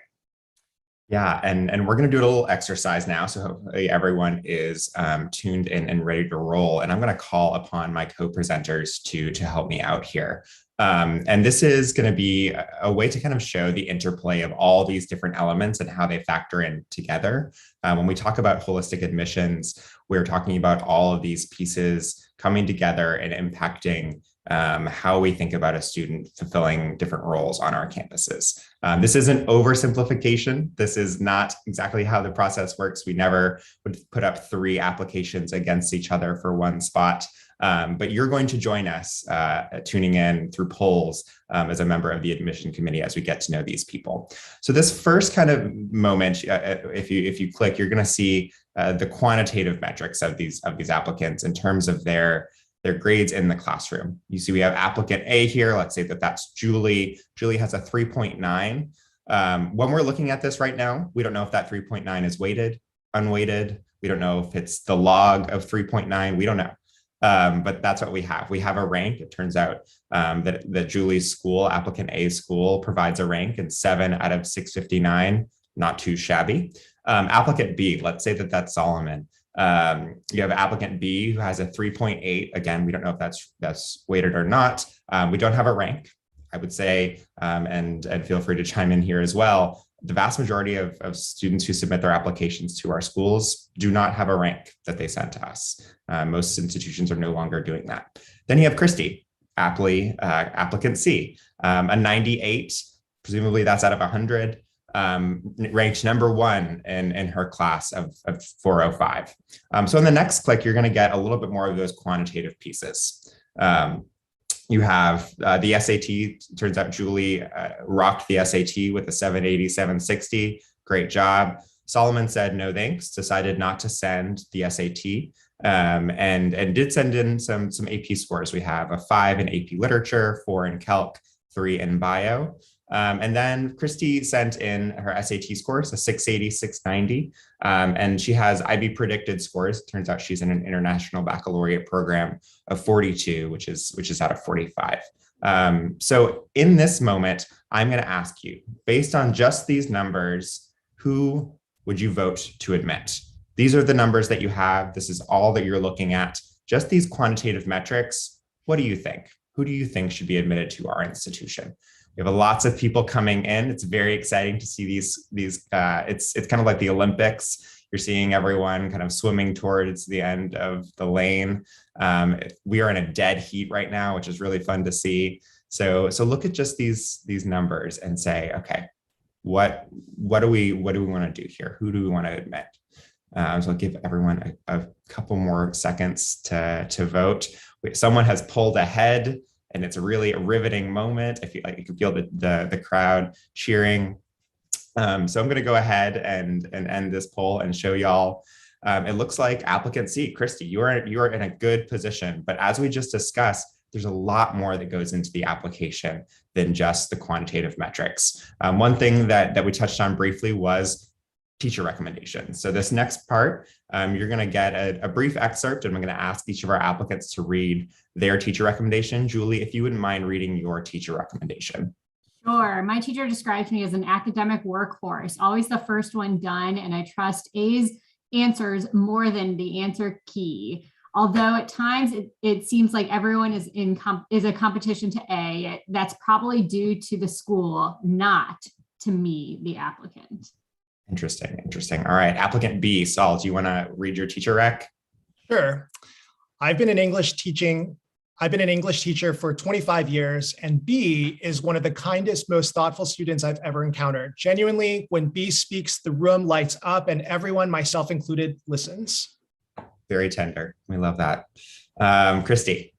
Yeah, and we're going to do a little exercise now. So hopefully everyone is tuned in and ready to roll. And I'm going to call upon my co-presenters to help me out here. And this is going to be a way to kind of show the interplay of all these different elements and how they factor in together. When we talk about holistic admissions, we're talking about all of these pieces coming together and impacting how we think about a student fulfilling different roles on our campuses. This isn't oversimplification. This is not exactly how the process works. We never would put up 3 applications against each other for one spot. But you're going to join us tuning in through polls as a member of the admission committee as we get to know these people. So this first kind of moment, if you click, you're going to see the quantitative metrics of these applicants in terms of their grades in the classroom. You see we have applicant A here. Let's say that's Julie. Julie has a 3.9. When we're looking at this right now, we don't know if that 3.9 is weighted, unweighted. We don't know if it's the log of 3.9. We don't know. But that's what we have. We have a rank. It turns out that Julie's school, applicant A's school, provides a rank, and 7 out of 659 not too shabby. Applicant B, let's say that that's Solomon. You have applicant B who has a 3.8. Again, we don't know if that's weighted or not. We don't have a rank, I would say, and feel free to chime in here as well. The vast majority of students who submit their applications to our schools do not have a rank that they send to us. Most institutions are no longer doing that. Then you have Christy, aptly applicant C, a 98, presumably that's out of 100, ranked number 1 in her class of 405. So in the next click, you're going to get a little bit more of those quantitative pieces. You have the SAT. Turns out Julie rocked the SAT with a 780, 760. Great job. Solomon said no thanks, decided not to send the SAT, and did send in some AP scores. We have a 5 in AP Literature, 4 in Calc, 3 in Bio. And then Christy sent in her SAT scores, a 680, 690, and she has IB predicted scores. Turns out she's in an international baccalaureate program of 42, which is out of 45. So in this moment, I'm going to ask you, based on just these numbers, who would you vote to admit? These are the numbers that you have. This is all that you're looking at. Just these quantitative metrics. What do you think? Who do you think should be admitted to our institution? We have lots of people coming in. It's very exciting to see these. It's kind of like the Olympics. You're seeing everyone kind of swimming towards the end of the lane. We are in a dead heat right now, which is really fun to see. So look at just these numbers and say, okay, what do we want to do here? Who do we want to admit? So I'll give everyone a couple more seconds to vote. Someone has pulled ahead, and it's really a riveting moment. I feel like you can feel the crowd cheering. So I'm going to go ahead and end this poll and show y'all. It looks like applicant C, Christy, you are in a good position. But as we just discussed, there's a lot more that goes into the application than just the quantitative metrics. One thing that we touched on briefly was teacher recommendations. So this next part, you're going to get a brief excerpt, and I'm going to ask each of our applicants to read their teacher recommendation. Julie, if you wouldn't mind reading your teacher recommendation. Sure. My teacher describes me as an academic workhorse, always the first one done, and I trust A's answers more than the answer key. Although at times it seems like everyone is a competition to A, that's probably due to the school, not to me, the applicant. Interesting. All right, applicant B, Saul, do you want to read your teacher rec? Sure. I've been an English teacher for 25 years, and B is one of the kindest, most thoughtful students I've ever encountered. Genuinely, when B speaks, the room lights up and everyone, myself included, listens. Very tender. We love that. Christy.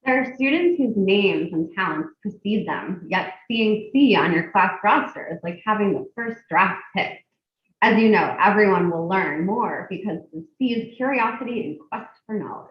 There are students whose names and talents precede them, yet seeing C on your class roster is like having the first draft pick. As you know, everyone will learn more because the C is curiosity and quest for knowledge.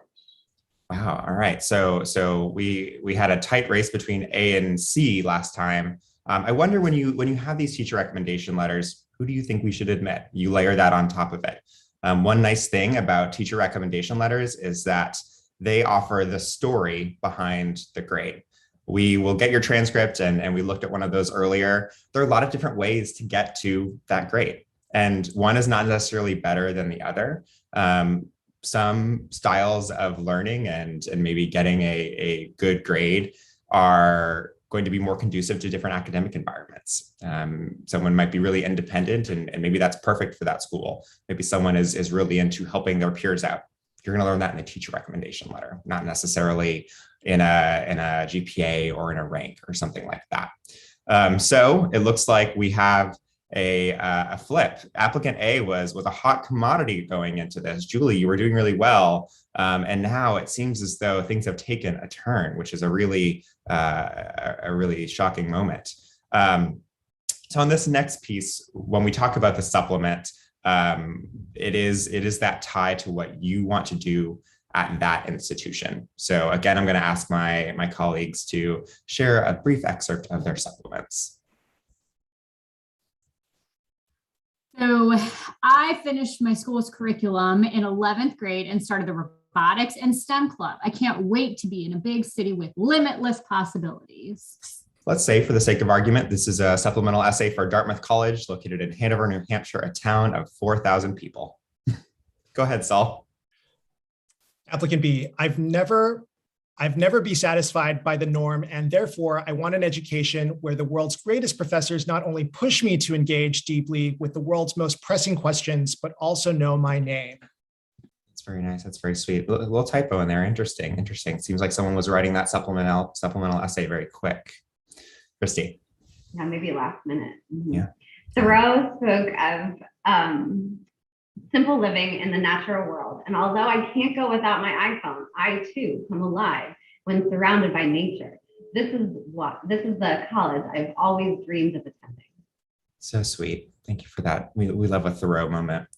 Wow. All right. So we had a tight race between A and C last time. I wonder when you have these teacher recommendation letters, who do you think we should admit? You layer that on top of it. One nice thing about teacher recommendation letters is that they offer the story behind the grade. We will get your transcript, and we looked at one of those earlier. There are a lot of different ways to get to that grade, and one is not necessarily better than the other. Some styles of learning and maybe getting a good grade are going to be more conducive to different academic environments. Someone might be really independent, and maybe that's perfect for that school. Maybe someone is really into helping their peers out. You're going to learn that in a teacher recommendation letter, not necessarily in a GPA or in a rank or something like that. So it looks like we have a flip. Applicant A was a hot commodity going into this. Julie, you were doing really well. And now it seems as though things have taken a turn, which is a really shocking moment. So on this next piece, when we talk about the supplement, it is that tie to what you want to do at that institution. So again, I'm going to ask my colleagues to share a brief excerpt of their supplements. So I finished my school's curriculum in 11th grade and started the robotics and STEM club. I can't wait to be in a big city with limitless possibilities. Let's say, for the sake of argument, this is a supplemental essay for Dartmouth College, located in Hanover, New Hampshire, a town of 4,000 people. Go ahead, Saul. Applicant B, I've never be satisfied by the norm, and therefore I want an education where the world's greatest professors not only push me to engage deeply with the world's most pressing questions, but also know my name. That's very nice. That's very sweet. A little typo in there. Interesting. Interesting. Seems like someone was writing that supplemental essay very quick. Christy. Yeah, maybe last minute. Yeah. Thoreau spoke of simple living in the natural world. And although I can't go without my iPhone, I too come alive when surrounded by nature. This is the college I've always dreamed of attending. So sweet. Thank you for that. We love a Thoreau moment.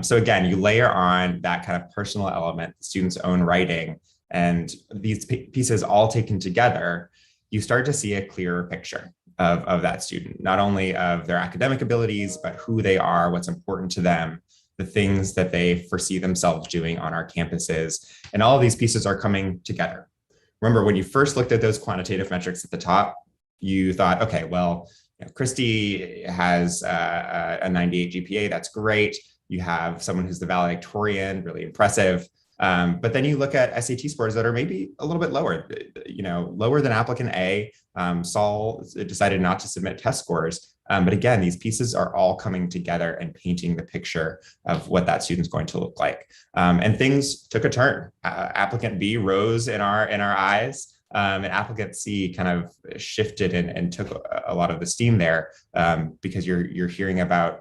So again, you layer on that kind of personal element, the student's own writing, and these pieces all taken together, you start to see a clearer picture of that student, not only of their academic abilities, but who they are, what's important to them, the things that they foresee themselves doing on our campuses. And all of these pieces are coming together. Remember, when you first looked at those quantitative metrics at the top, you thought, okay, well, Christy has a 98 GPA, that's great. You have someone who's the valedictorian, really impressive. But then you look at SAT scores that are maybe a little bit lower, lower than applicant A. Saul decided not to submit test scores. But again, these pieces are all coming together and painting the picture of what that student's going to look like. And things took a turn. Applicant B rose in our eyes. And applicant C kind of shifted and took a lot of the steam there, because you're hearing about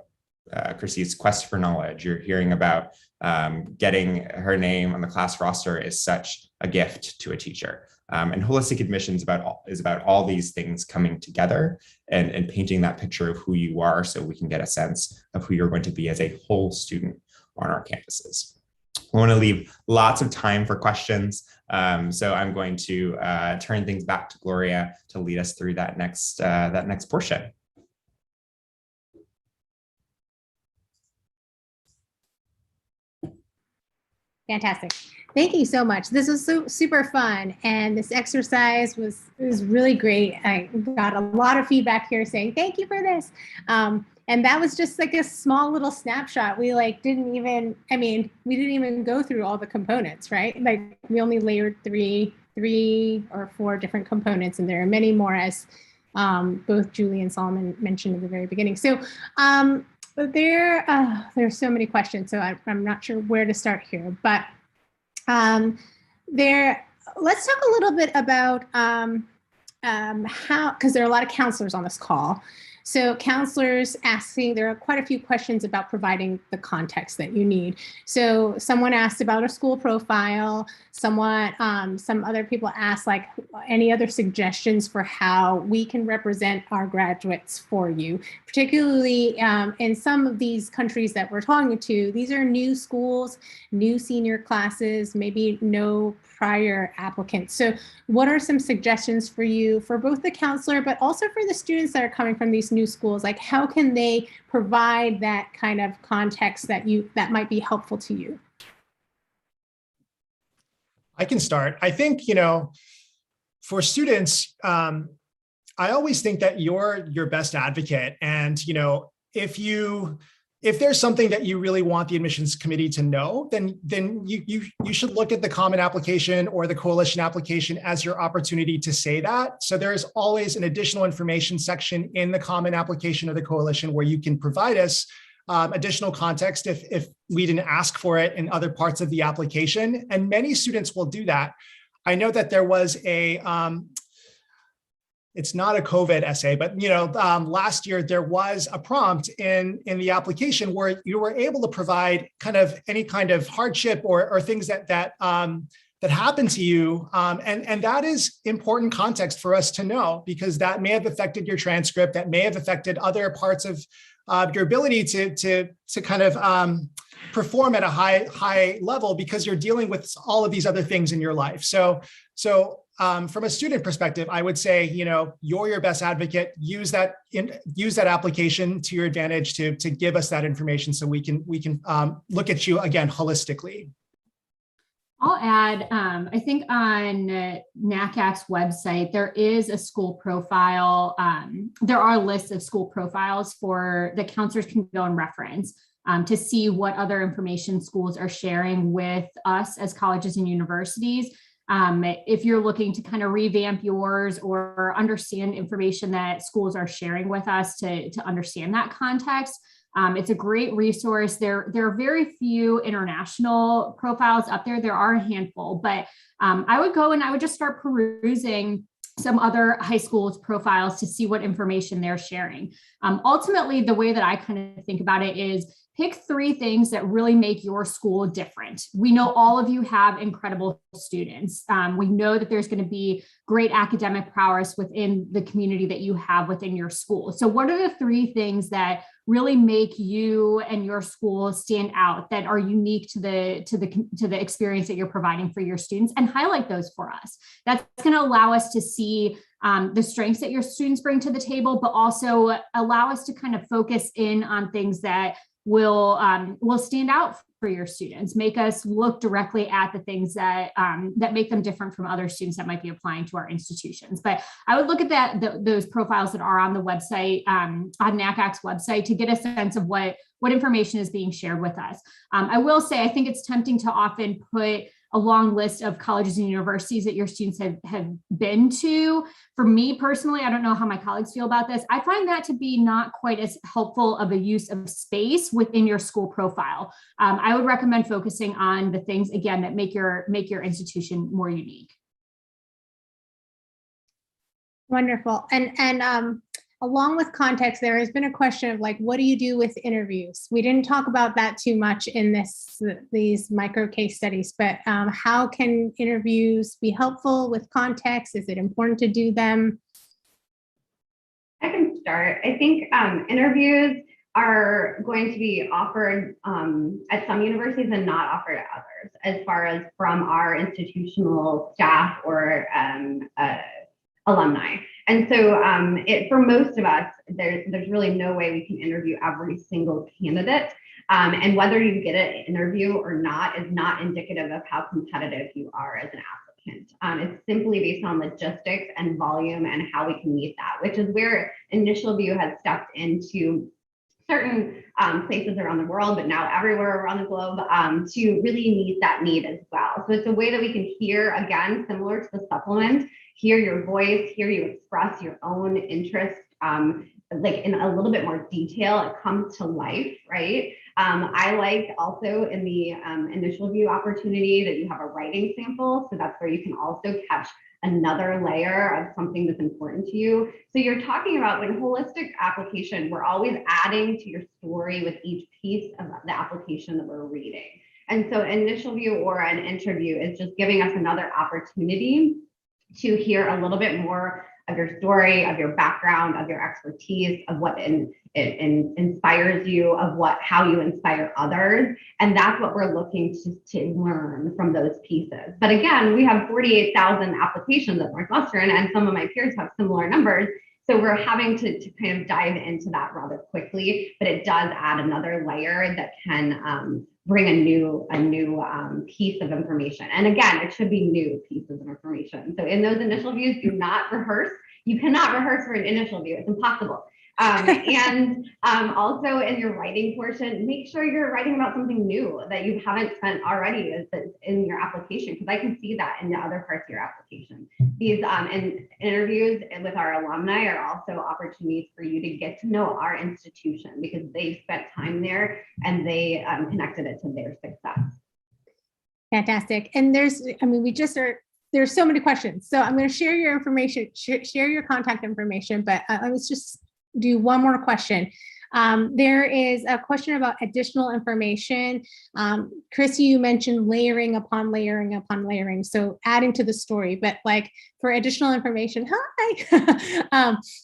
Chrissy's quest for knowledge. You're hearing about getting her name on the class roster is such a gift to a teacher. And holistic admissions is about all these things coming together and painting that picture of who you are, so we can get a sense of who you're going to be as a whole student on our campuses. We want to leave lots of time for questions. So I'm going to turn things back to Gloria to lead us through that next portion. Fantastic. Thank you so much. This was so super fun. And this exercise was really great. I got a lot of feedback here saying, thank you for this. And that was just like a small little snapshot. We didn't even go through all the components, right? Like we only layered three or four different components, and there are many more, as both Julie and Solomon mentioned at the very beginning. So but there's so many questions, so I'm not sure where to start here. But let's talk a little bit about how, because there are a lot of counselors on this call. So counselors asking, there are quite a few questions about providing the context that you need. So someone asked about a school profile. Some other people asked, like, any other suggestions for how we can represent our graduates for you, particularly in some of these countries that we're talking to. These are new schools, new senior classes, maybe no prior applicants. So what are some suggestions for you, for both the counselor, but also for the students that are coming from these new schools? Like, how can they provide that kind of context that might be helpful to you? I can start. I think, for students, I always think that you're your best advocate. And, if there's something that you really want the admissions committee to know, then you should look at the common application or the coalition application as your opportunity to say that. So there is always an additional information section in the common application or the coalition where you can provide us additional context if we didn't ask for it in other parts of the application. And many students will do that. I know that there was it's not a COVID essay, but last year there was a prompt in the application where you were able to provide kind of any kind of hardship or things that happened to you, and that is important context for us to know, because that may have affected your transcript, that may have affected other parts of your ability to kind of perform at a high level, because you're dealing with all of these other things in your life. So from a student perspective, I would say, you're your best advocate. Use that application to your advantage to give us that information, so we can look at you again holistically. I'll add, I think on NACAC's website, there is a school profile. There are lists of school profiles for the counselors can go and reference to see what other information schools are sharing with us as colleges and universities. If you're looking to kind of revamp yours or understand information that schools are sharing with us to understand that context, it's a great resource. There are very few international profiles up there. There are a handful, but I would go and I would just start perusing some other high schools profiles to see what information they're sharing. Ultimately, the way that I kind of think about it is pick 3 things that really make your school different. We know all of you have incredible students. We know that there's going to be great academic prowess within the community that you have within your school. So what are the 3 things that really make you and your school stand out, that are unique to the experience that you're providing for your students, and highlight those for us? That's going to allow us to see the strengths that your students bring to the table, but also allow us to kind of focus in on things that will stand out for your students, make us look directly at the things that that make them different from other students that might be applying to our institutions. But I would look at those profiles that are on the website, on NACAC's website, to get a sense of what information is being shared with us. I will say, I think it's tempting to often put a long list of colleges and universities that your students have been to. For me personally, I don't know how my colleagues feel about this. I find that to be not quite as helpful of a use of space within your school profile. I would recommend focusing on the things, again, that make your institution more unique. Wonderful. And along with context, there has been a question of like, what do you do with interviews? We didn't talk about that too much in these micro case studies, but how can interviews be helpful with context? Is it important to do them? I can start. I think interviews are going to be offered at some universities and not offered at others, as far as from our institutional staff or alumni. And so for most of us, there's really no way we can interview every single candidate. And whether you get an interview or not is not indicative of how competitive you are as an applicant. It's simply based on logistics and volume and how we can meet that, which is where InitialView has stepped into certain places around the world, but now everywhere around the globe, to really meet that need as well. So it's a way that we can hear, again, similar to the supplement, hear your voice, hear you express your own interest, like in a little bit more detail. It comes to life, right? I like also in the InitialView opportunity that you have a writing sample. So that's where you can also catch another layer of something that's important to you. So you're talking about, when holistic application, we're always adding to your story with each piece of the application that we're reading. And so InitialView or an interview is just giving us another opportunity to hear a little bit more of your story, of your background, of your expertise, of what inspires you, of how you inspire others. And that's what we're looking to learn from those pieces. But again, we have 48,000 applications at Northwestern, and some of my peers have similar numbers. So we're having to kind of dive into that rather quickly, but it does add another layer that can bring a new piece of information. And again, it should be new pieces of information. So in those initial views, do not rehearse. You cannot rehearse for an initial view. It's impossible. And also in your writing portion, make sure you're writing about something new that you haven't spent already in your application, because I can see that in the other parts of your application. These interviews with our alumni are also opportunities for you to get to know our institution, because they spent time there and they connected it to their success. Fantastic. And there's so many questions. So I'm going to share your information, share your contact information, but let's just do one more question. There is a question about additional information. Chris, you mentioned layering upon layering upon layering, so adding to the story, but like for additional information,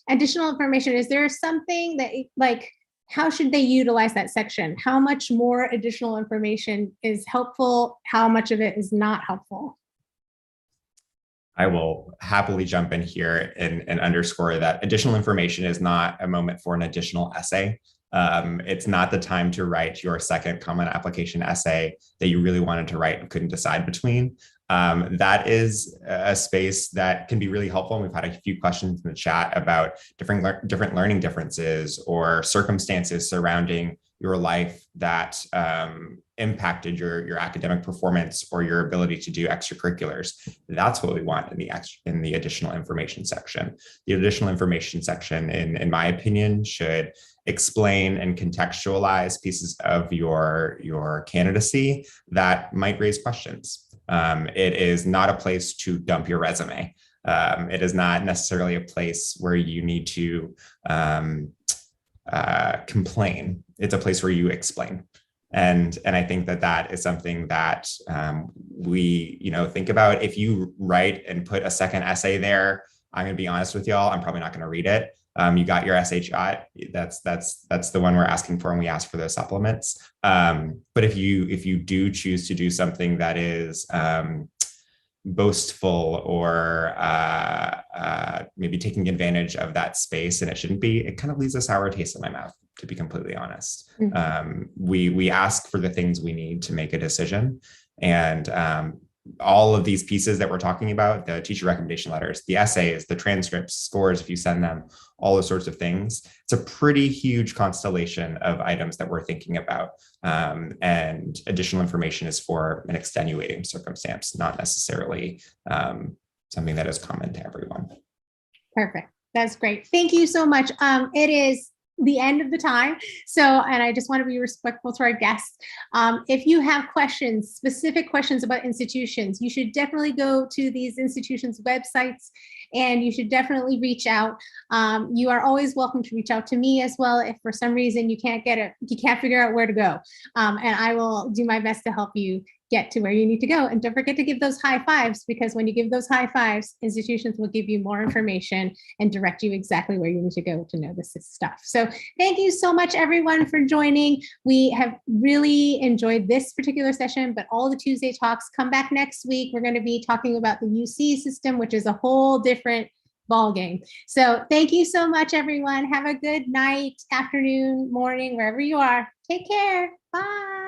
additional information, is there something that, like, how should they utilize that section? How much more additional information is helpful? How much of it is not helpful? I will happily jump in here and underscore that additional information is not a moment for an additional essay. It's not the time to write your second common application essay that you really wanted to write and couldn't decide between. That is a space that can be really helpful. And we've had a few questions in the chat about different learning differences or circumstances surrounding your life that impacted your academic performance or your ability to do extracurriculars. That's what we want in the additional information section. The additional information section, in my opinion, should explain and contextualize pieces of your candidacy that might raise questions. It is not a place to dump your resume. It is not necessarily a place where you need to complain. It's a place where you explain. And I think that is something that we think about. If you write and put a second essay there, I'm going to be honest with y'all, I'm probably not going to read it. You got your essay shot. That's the one we're asking for, and we ask for those supplements. But if you do choose to do something that is boastful or maybe taking advantage of that space, and it shouldn't be, it kind of leaves a sour taste in my mouth, to be completely honest. Mm-hmm. We ask for the things we need to make a decision, and all of these pieces that we're talking about, the teacher recommendation letters, the essays, the transcripts, scores, if you send them, all those sorts of things. It's a pretty huge constellation of items that we're thinking about. And additional information is for an extenuating circumstance, not necessarily something that is common to everyone. Perfect. That's great. Thank you so much. It is the end of the time. And I just want to be respectful to our guests. If you have questions, specific questions about institutions, you should definitely go to these institutions' websites, and you should definitely reach out. You are always welcome to reach out to me as well. If for some reason you can't figure out where to go, and I will do my best to help you get to where you need to go. And don't forget to give those high fives, because when you give those high fives, institutions will give you more information and direct you exactly where you need to go to know this stuff. So thank you so much, everyone, for joining. We have really enjoyed this particular session, but all the Tuesday talks, come back next week. We're going to be talking about the UC system, which is a whole different ballgame. So thank you so much, everyone. Have a good night, afternoon, morning, wherever you are. Take care. Bye.